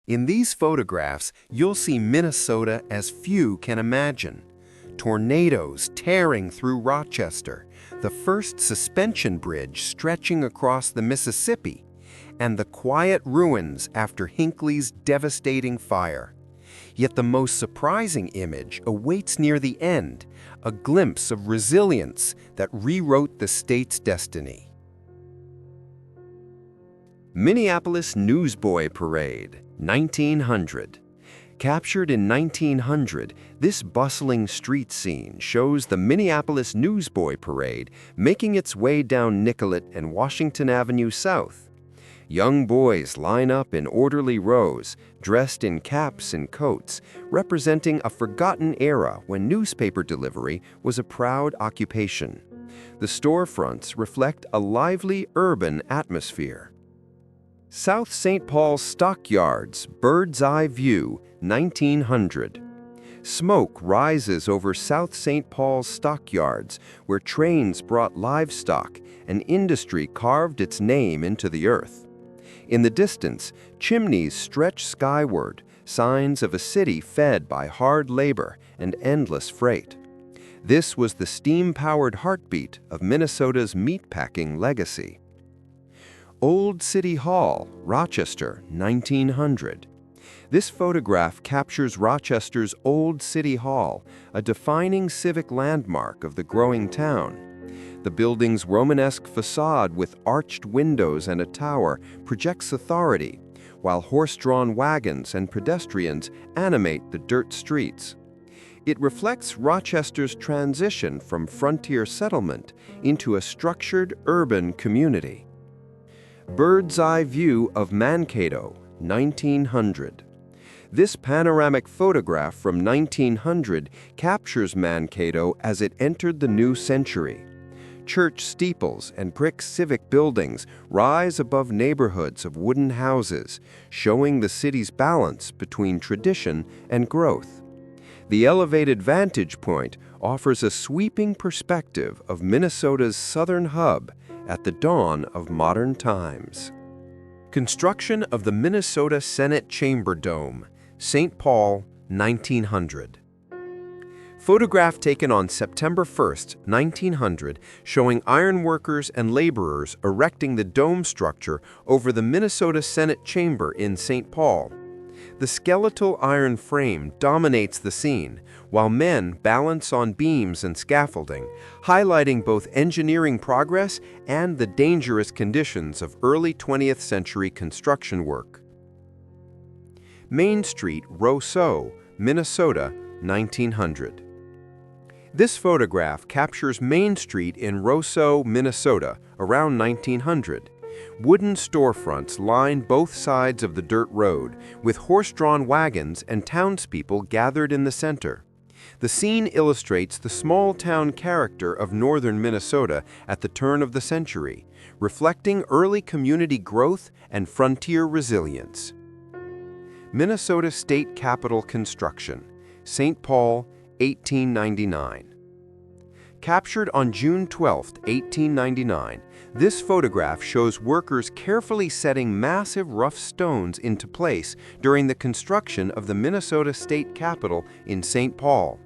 In these photographs, you'll see Minnesota as few can imagine. Tornadoes tearing through Rochester, the first suspension bridge stretching across the Mississippi, and the quiet ruins after Hinckley's devastating fire. Yet the most surprising image awaits near the end, a glimpse of resilience that rewrote the state's destiny. Minneapolis Newsboy Parade, 1900. Captured in 1900, this bustling street scene shows the Minneapolis Newsboy Parade making its way down Nicollet and Washington Avenue South. Young boys line up in orderly rows, dressed in caps and coats, representing a forgotten era when newspaper delivery was a proud occupation. The storefronts reflect a lively urban atmosphere. South St. Paul's Stockyards, Bird's Eye View, 1900. Smoke rises over South St. Paul's Stockyards, where trains brought livestock and industry carved its name into the earth. In the distance, chimneys stretch skyward, signs of a city fed by hard labor and endless freight. This was the steam-powered heartbeat of Minnesota's meatpacking legacy. Old City Hall, Rochester, 1900. This photograph captures Rochester's Old City Hall, a defining civic landmark of the growing town. The building's Romanesque facade with arched windows and a tower projects authority, while horse-drawn wagons and pedestrians animate the dirt streets. It reflects Rochester's transition from frontier settlement into a structured urban community. Bird's Eye View of Mankato, 1900. This panoramic photograph from 1900 captures Mankato as it entered the new century. Church steeples and brick civic buildings rise above neighborhoods of wooden houses, showing the city's balance between tradition and growth. The elevated vantage point offers a sweeping perspective of Minnesota's southern hub at the dawn of modern times. Construction of the Minnesota Senate Chamber Dome, St. Paul, 1900. Photograph taken on September 1, 1900, showing ironworkers and laborers erecting the dome structure over the Minnesota Senate Chamber in St. Paul. The skeletal iron frame dominates the scene, while men balance on beams and scaffolding, highlighting both engineering progress and the dangerous conditions of early 20th century construction work. Main Street, Roseau, Minnesota, 1900. This photograph captures Main Street in Roseau, Minnesota, around 1900. Wooden storefronts line both sides of the dirt road, with horse-drawn wagons and townspeople gathered in the center. The scene illustrates the small-town character of northern Minnesota at the turn of the century, reflecting early community growth and frontier resilience. Minnesota State Capitol construction, St. Paul, 1899. Captured on June 12, 1899, this photograph shows workers carefully setting massive rough stones into place during the construction of the Minnesota State Capitol in St. Paul.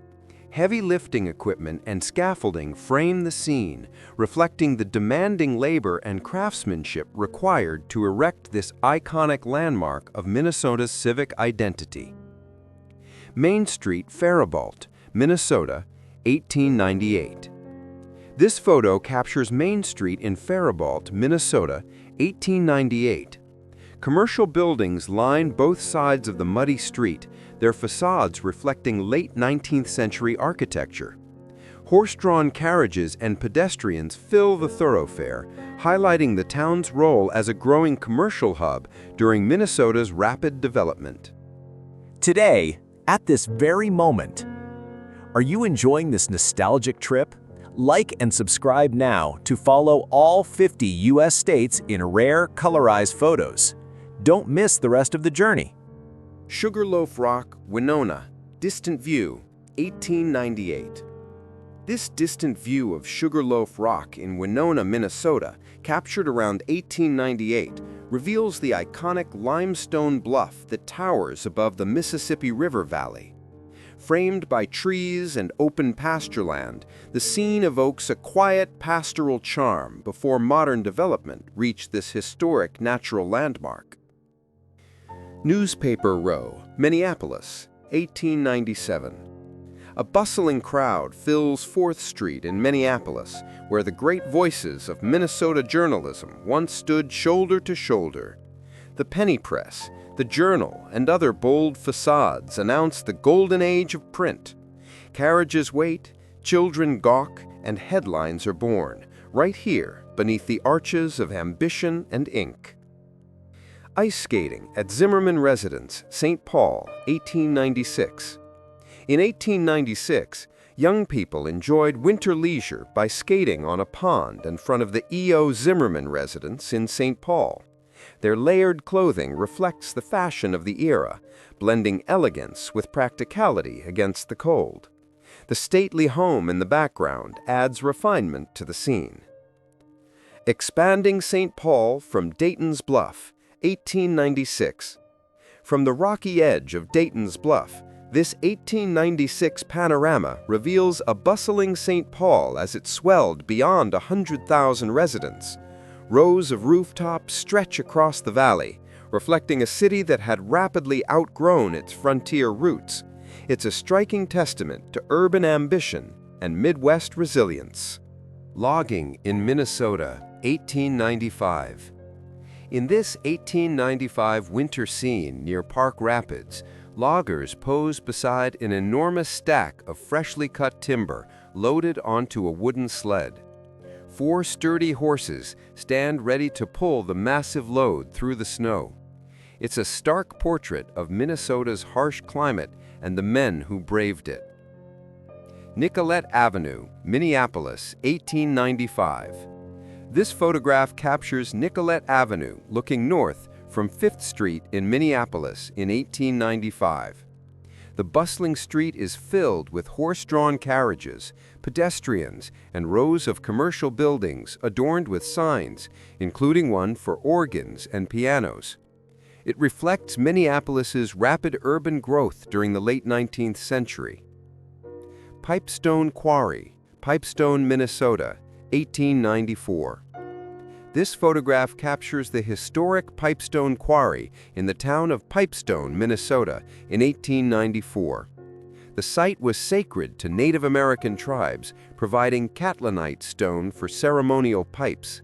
Heavy lifting equipment and scaffolding frame the scene, reflecting the demanding labor and craftsmanship required to erect this iconic landmark of Minnesota's civic identity. Main Street, Faribault, Minnesota, 1898. This photo captures Main Street in Faribault, Minnesota, 1898. Commercial buildings line both sides of the muddy street, their facades reflecting late 19th century architecture. Horse-drawn carriages and pedestrians fill the thoroughfare, highlighting the town's role as a growing commercial hub during Minnesota's rapid development. Today, at this very moment, are you enjoying this nostalgic trip? Like and subscribe now to follow all 50 U.S. states in rare, colorized photos. Don't miss the rest of the journey. Sugarloaf Rock, Winona, distant view, 1898. This distant view of Sugarloaf Rock in Winona, Minnesota, captured around 1898, reveals the iconic limestone bluff that towers above the Mississippi River Valley. Framed by trees and open pastureland, the scene evokes a quiet pastoral charm before modern development reached this historic natural landmark. Newspaper Row, Minneapolis, 1897. A bustling crowd fills 4th Street in Minneapolis, where the great voices of Minnesota journalism once stood shoulder to shoulder. The penny press, the Journal, and other bold facades announce the golden age of print. Carriages wait, children gawk, and headlines are born, right here beneath the arches of ambition and ink. Ice skating at Zimmerman Residence, St. Paul, 1896. In 1896, young people enjoyed winter leisure by skating on a pond in front of the E.O. Zimmerman Residence in St. Paul. Their layered clothing reflects the fashion of the era, blending elegance with practicality against the cold. The stately home in the background adds refinement to the scene. Expanding St. Paul from Dayton's Bluff, 1896. From the rocky edge of Dayton's Bluff, this 1896 panorama reveals a bustling St. Paul as it swelled beyond 100,000 residents. Rows of rooftops stretch across the valley, reflecting a city that had rapidly outgrown its frontier roots. It's a striking testament to urban ambition and Midwest resilience. Logging in Minnesota, 1895. In this 1895 winter scene near Park Rapids, loggers pose beside an enormous stack of freshly cut timber loaded onto a wooden sled. 4 sturdy horses stand ready to pull the massive load through the snow. It's a stark portrait of Minnesota's harsh climate and the men who braved it. Nicollet Avenue, Minneapolis, 1895. This photograph captures Nicollet Avenue looking north from 5th Street in Minneapolis in 1895. The bustling street is filled with horse-drawn carriages, pedestrians, and rows of commercial buildings adorned with signs, including one for organs and pianos. It reflects Minneapolis's rapid urban growth during the late 19th century. Pipestone Quarry, Pipestone, Minnesota, 1894. This photograph captures the historic Pipestone Quarry in the town of Pipestone, Minnesota, in 1894. The site was sacred to Native American tribes, providing catlinite stone for ceremonial pipes.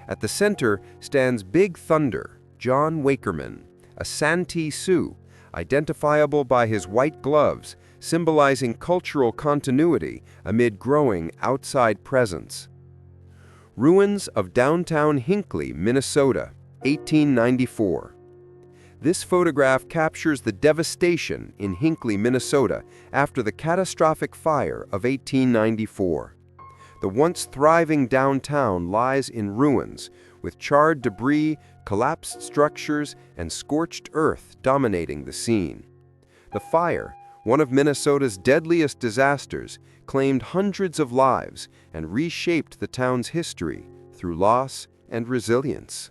At the center stands Big Thunder, John Wakerman, a Santee Sioux, identifiable by his white gloves, symbolizing cultural continuity amid growing outside presence. Ruins of downtown Hinckley, Minnesota, 1894. This photograph captures the devastation in Hinckley, Minnesota after the catastrophic fire of 1894. The once thriving downtown lies in ruins, with charred debris, collapsed structures, and scorched earth dominating the scene. The fire, one of Minnesota's deadliest disasters, claimed hundreds of lives and reshaped the town's history through loss and resilience.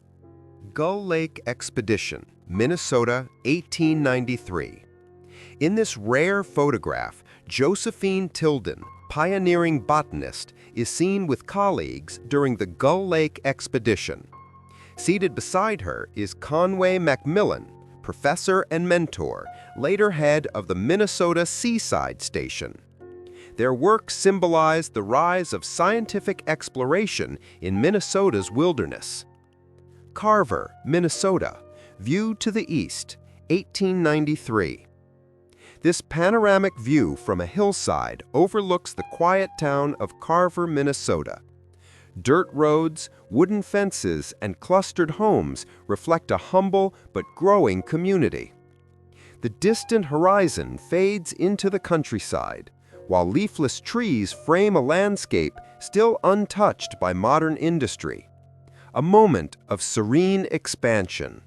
Gull Lake Expedition, Minnesota, 1893. In this rare photograph, Josephine Tilden, pioneering botanist, is seen with colleagues during the Gull Lake Expedition. Seated beside her is Conway Macmillan, professor and mentor, later head of the Minnesota Seaside Station. Their work symbolized the rise of scientific exploration in Minnesota's wilderness. Carver, Minnesota, view to the east, 1893. This panoramic view from a hillside overlooks the quiet town of Carver, Minnesota. Dirt roads, wooden fences, and clustered homes reflect a humble but growing community. The distant horizon fades into the countryside, while leafless trees frame a landscape still untouched by modern industry. A moment of serene expansion.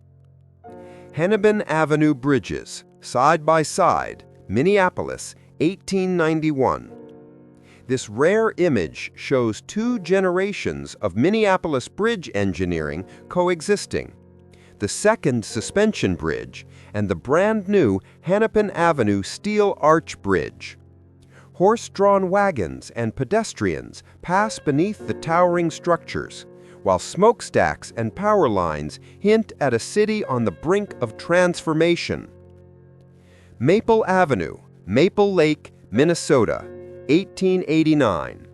Hennepin Avenue Bridges, side by side, Minneapolis, 1891. This rare image shows two generations of Minneapolis bridge engineering coexisting: the second suspension bridge and the brand-new Hennepin Avenue Steel Arch Bridge. Horse-drawn wagons and pedestrians pass beneath the towering structures, while smokestacks and power lines hint at a city on the brink of transformation. Maple Avenue, Maple Lake, Minnesota, 1889.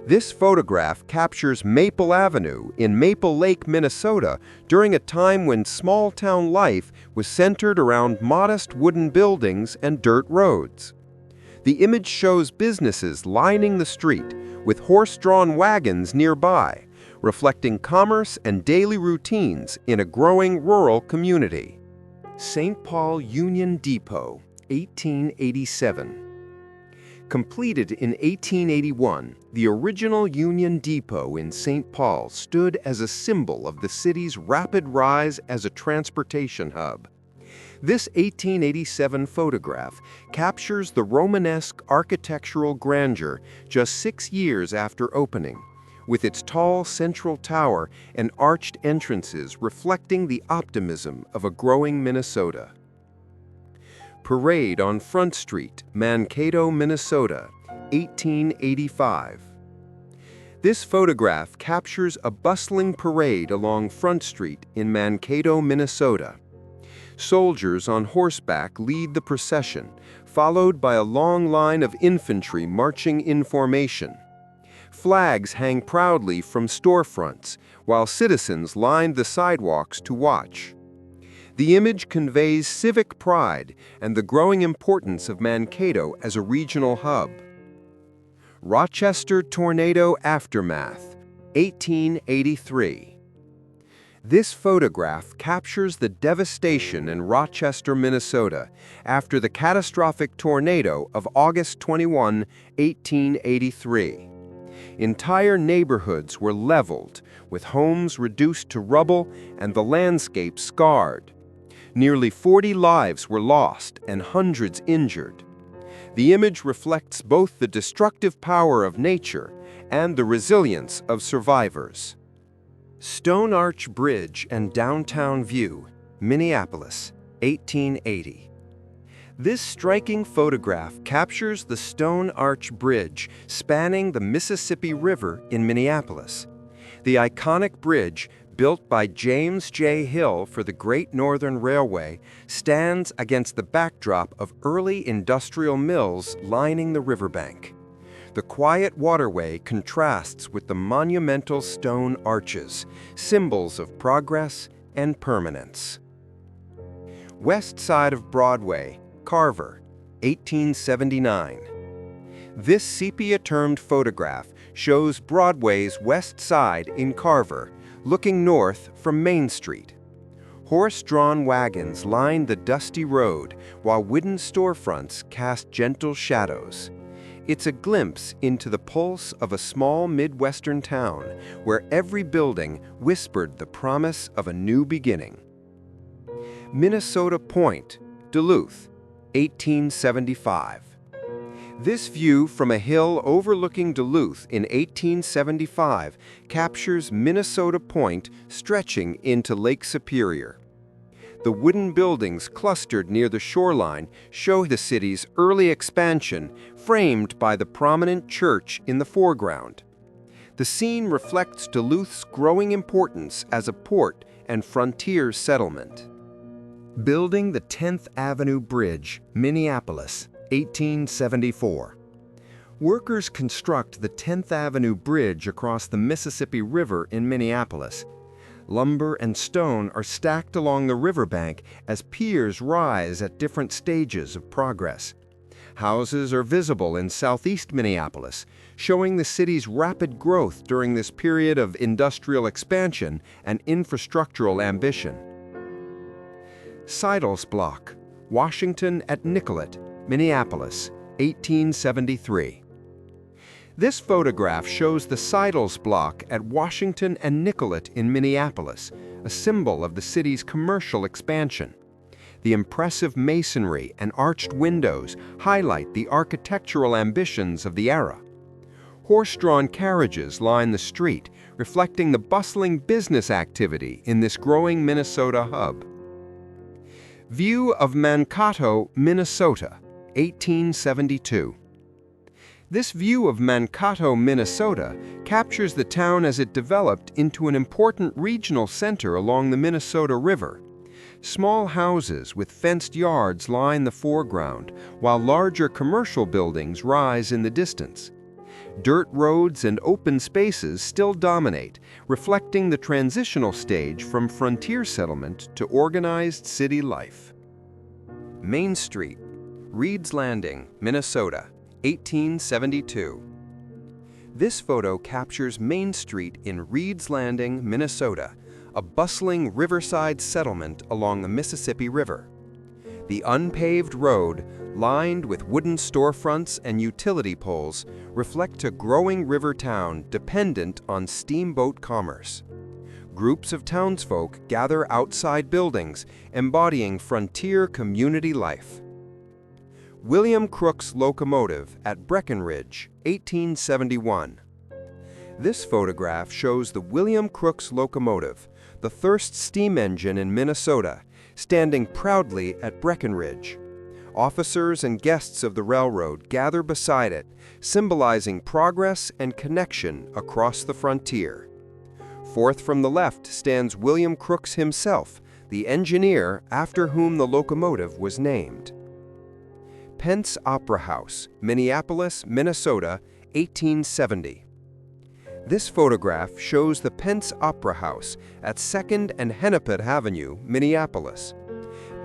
This photograph captures Maple Avenue in Maple Lake, Minnesota during a time when small-town life was centered around modest wooden buildings and dirt roads. The image shows businesses lining the street with horse-drawn wagons nearby, reflecting commerce and daily routines in a growing rural community. St. Paul Union Depot, 1887. Completed in 1881, the original Union Depot in St. Paul stood as a symbol of the city's rapid rise as a transportation hub. This 1887 photograph captures the Romanesque architectural grandeur just 6 years after opening, with its tall central tower and arched entrances reflecting the optimism of a growing Minnesota. Parade on Front Street, Mankato, Minnesota, 1885. This photograph captures a bustling parade along Front Street in Mankato, Minnesota. Soldiers on horseback lead the procession, followed by a long line of infantry marching in formation. Flags hang proudly from storefronts, while citizens lined the sidewalks to watch. The image conveys civic pride and the growing importance of Mankato as a regional hub. Rochester Tornado Aftermath, 1883. This photograph captures the devastation in Rochester, Minnesota, after the catastrophic tornado of August 21, 1883. Entire neighborhoods were leveled, with homes reduced to rubble and the landscape scarred. Nearly 40 lives were lost and hundreds injured. The image reflects both the destructive power of nature and the resilience of survivors. Stone Arch Bridge and Downtown View, Minneapolis, 1880. This striking photograph captures the Stone Arch Bridge spanning the Mississippi River in Minneapolis. The iconic bridge, built by James J. Hill for the Great Northern Railway, stands against the backdrop of early industrial mills lining the riverbank. The quiet waterway contrasts with the monumental stone arches, symbols of progress and permanence. West side of Broadway, Carver, 1879. This sepia-termed photograph shows Broadway's west side in Carver, looking north from Main Street. Horse-drawn wagons line the dusty road, while wooden storefronts cast gentle shadows. It's a glimpse into the pulse of a small Midwestern town, where every building whispered the promise of a new beginning. Minnesota Point, Duluth, 1875. This view from a hill overlooking Duluth in 1875 captures Minnesota Point stretching into Lake Superior. The wooden buildings clustered near the shoreline show the city's early expansion, framed by the prominent church in the foreground. The scene reflects Duluth's growing importance as a port and frontier settlement. Building the 10th Avenue Bridge, Minneapolis, 1874. Workers construct the 10th Avenue Bridge across the Mississippi River in Minneapolis. Lumber and stone are stacked along the riverbank as piers rise at different stages of progress. Houses are visible in southeast Minneapolis, showing the city's rapid growth during this period of industrial expansion and infrastructural ambition. Seidel's Block, Washington at Nicollet, Minneapolis, 1873. This photograph shows the Seidel's Block at Washington and Nicollet in Minneapolis, a symbol of the city's commercial expansion. The impressive masonry and arched windows highlight the architectural ambitions of the era. Horse-drawn carriages line the street, reflecting the bustling business activity in this growing Minnesota hub. View of Mankato, Minnesota, 1872. This view of Mankato, Minnesota, captures the town as it developed into an important regional center along the Minnesota River. Small houses with fenced yards line the foreground, while larger commercial buildings rise in the distance. Dirt roads and open spaces still dominate, reflecting the transitional stage from frontier settlement to organized city life. Main Street, Reed's Landing, Minnesota, 1872. This photo captures Main Street in Reed's Landing, Minnesota, a bustling riverside settlement along the Mississippi River. The unpaved road, lined with wooden storefronts and utility poles, reflect a growing river town dependent on steamboat commerce. Groups of townsfolk gather outside buildings, embodying frontier community life. William Crookes locomotive at Breckenridge, 1871. This photograph shows the William Crookes locomotive, the first steam engine in Minnesota, standing proudly at Breckenridge. Officers and guests of the railroad gather beside it, symbolizing progress and connection across the frontier. Fourth from the left stands William Crookes himself, the engineer after whom the locomotive was named. Pence Opera House, Minneapolis, Minnesota, 1870. This photograph shows the Pence Opera House at 2nd and Hennepin Avenue, Minneapolis.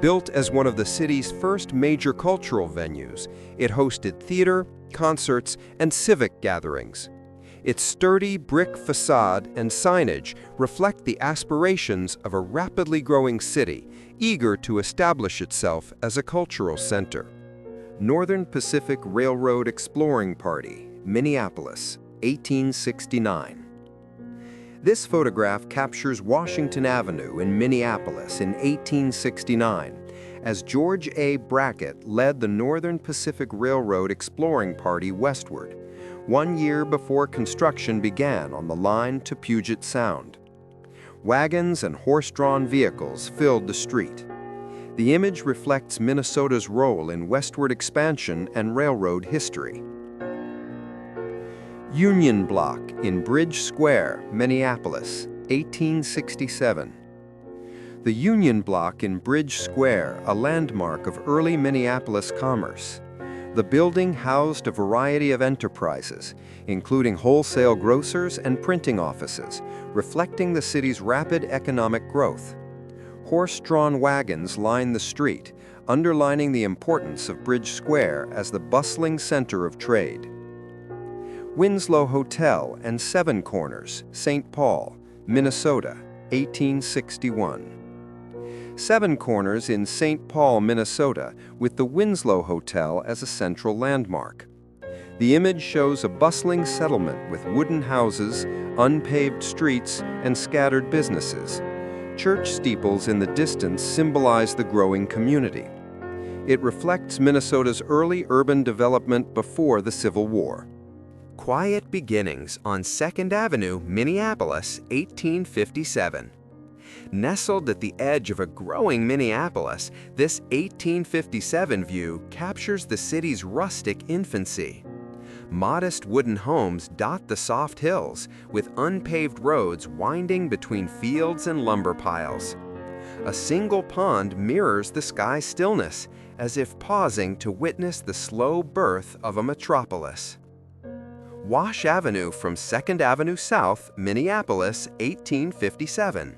Built as one of the city's first major cultural venues, it hosted theater, concerts, and civic gatherings. Its sturdy brick facade and signage reflect the aspirations of a rapidly growing city, eager to establish itself as a cultural center. Northern Pacific Railroad Exploring Party, Minneapolis, 1869. This photograph captures Washington Avenue in Minneapolis in 1869, as George A. Brackett led the Northern Pacific Railroad Exploring Party westward, 1 year before construction began on the line to Puget Sound. Wagons and horse-drawn vehicles filled the street. The image reflects Minnesota's role in westward expansion and railroad history. Union Block in Bridge Square, Minneapolis, 1867. The Union Block in Bridge Square, a landmark of early Minneapolis commerce. The building housed a variety of enterprises, including wholesale grocers and printing offices, reflecting the city's rapid economic growth. Horse-drawn wagons line the street, underlining the importance of Bridge Square as the bustling center of trade. Winslow Hotel and Seven Corners, St. Paul, Minnesota, 1861. Seven Corners in St. Paul, Minnesota, with the Winslow Hotel as a central landmark. The image shows a bustling settlement with wooden houses, unpaved streets, and scattered businesses. Church steeples in the distance symbolize the growing community. It reflects Minnesota's early urban development before the Civil War. Quiet Beginnings on 2nd Avenue, Minneapolis, 1857. Nestled at the edge of a growing Minneapolis, this 1857 view captures the city's rustic infancy. Modest wooden homes dot the soft hills, with unpaved roads winding between fields and lumber piles. A single pond mirrors the sky stillness, as if pausing to witness the slow birth of a metropolis. Wash Avenue from 2nd Avenue South, Minneapolis, 1857.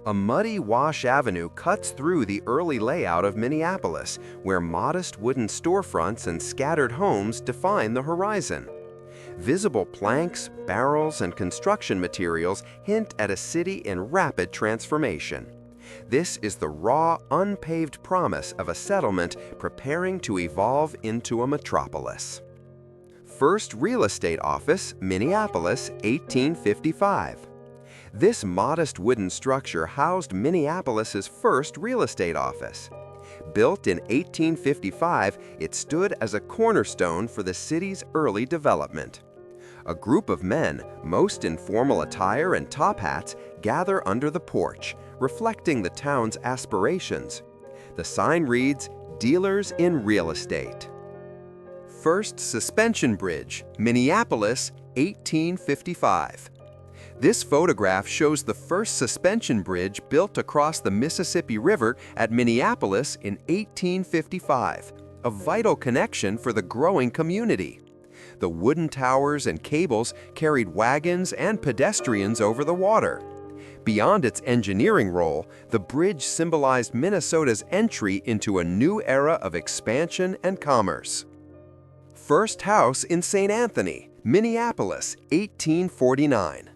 A muddy Wash Avenue cuts through the early layout of Minneapolis, where modest wooden storefronts and scattered homes define the horizon. Visible planks, barrels, and construction materials hint at a city in rapid transformation. This is the raw, unpaved promise of a settlement preparing to evolve into a metropolis. First Real Estate Office, Minneapolis, 1855. This modest wooden structure housed Minneapolis's first real estate office. Built in 1855, it stood as a cornerstone for the city's early development. A group of men, most in formal attire and top hats, gather under the porch, reflecting the town's aspirations. The sign reads, "Dealers in Real Estate." First suspension bridge, Minneapolis, 1855. This photograph shows the first suspension bridge built across the Mississippi River at Minneapolis in 1855, a vital connection for the growing community. The wooden towers and cables carried wagons and pedestrians over the water. Beyond its engineering role, the bridge symbolized Minnesota's entry into a new era of expansion and commerce. First house in St. Anthony, Minneapolis, 1849.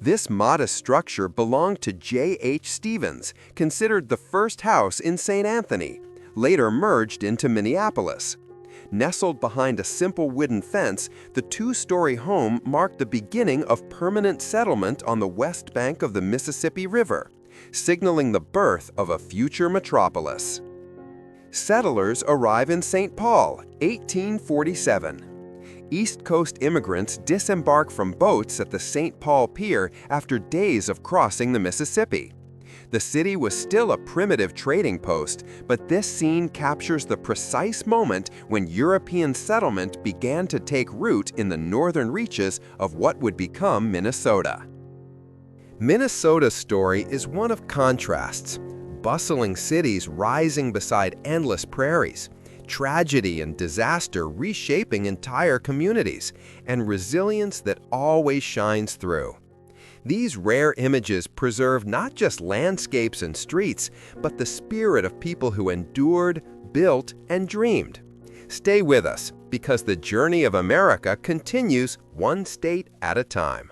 This modest structure belonged to J.H. Stevens, considered the first house in St. Anthony, later merged into Minneapolis. Nestled behind a simple wooden fence, the two-story home marked the beginning of permanent settlement on the west bank of the Mississippi River, signaling the birth of a future metropolis. Settlers arrive in St. Paul, 1847. East Coast immigrants disembark from boats at the St. Paul Pier after days of crossing the Mississippi. The city was still a primitive trading post, but this scene captures the precise moment when European settlement began to take root in the northern reaches of what would become Minnesota. Minnesota's story is one of contrasts. Bustling cities rising beside endless prairies, tragedy and disaster reshaping entire communities, and resilience that always shines through. These rare images preserve not just landscapes and streets, but the spirit of people who endured, built, and dreamed. Stay with us, because the journey of America continues one state at a time.